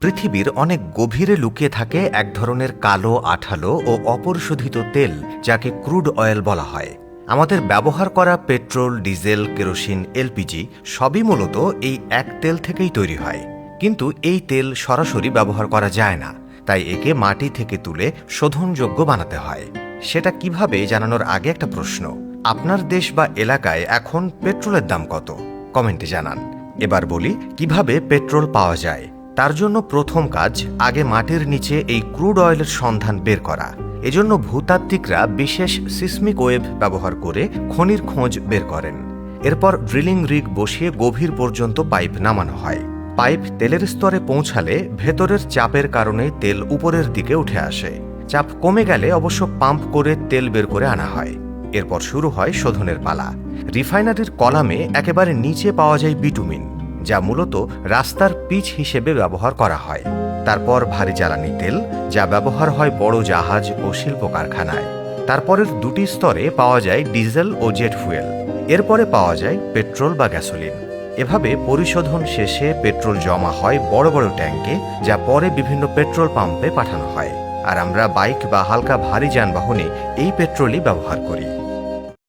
পৃথিবীর অনেক গভীরে লুকিয়ে থাকে এক ধরনের কালো আঠালো ও অপরিশোধিত তেল যাকে ক্রুড অয়েল বলা হয়। আমাদের ব্যবহার করা পেট্রোল, ডিজেল, কেরোসিন, এলপিজি সবই মূলত এই এক তেল থেকেই তৈরি হয়। কিন্তু এই তেল সরাসরি ব্যবহার করা যায় না, তাই একে মাটি থেকে তুলে শোধনযোগ্য বানাতে হয়। সেটা কিভাবে জানানোর আগে একটা প্রশ্ন, আপনার দেশ বা এলাকায় এখন পেট্রোলের দাম কত? কমেন্টে জানান। এবার বলি কিভাবে পেট্রোল পাওয়া যায়। তার জন্য প্রথম কাজ, আগে মাটির নিচে এই ক্রুড অয়েলের সন্ধান বের করা। এজন্য ভূতাত্ত্বিকরা বিশেষ সিসমিক ওয়েভ ব্যবহার করে খনির খোঁজ বের করেন। এরপর ড্রিলিং রিগ বসিয়ে গভীর পর্যন্ত পাইপ নামানো হয়। পাইপ তেলের স্তরে পৌঁছালে ভেতরের চাপের কারণে তেল উপরের দিকে উঠে আসে। চাপ কমে গেলে অবশ্য পাম্প করে তেল বের করে আনা হয়। এরপর শুরু হয় শোধনের পালা। রিফাইনারির কলামে একেবারে নিচে পাওয়া যায় বিটুমিন, যা মূলত রাস্তার পিচ হিসেবে ব্যবহার করা হয়। তারপর ভারী জ্বালানি তেল, যা ব্যবহার হয় বড় জাহাজ ও শিল্প কারখানায়। তারপরের দুটি স্তরে পাওয়া যায় ডিজেল ও জেট ফুয়েল। এরপরে পাওয়া যায় পেট্রোল বা গ্যাসোলিন। এভাবে পরিশোধন শেষে পেট্রোল জমা হয় বড় বড় ট্যাঙ্কে, যা পরে বিভিন্ন পেট্রোল পাম্পে পাঠানো হয়। আর আমরা বাইক বা হালকা ভারী যানবাহনে এই পেট্রোলই ব্যবহার করি।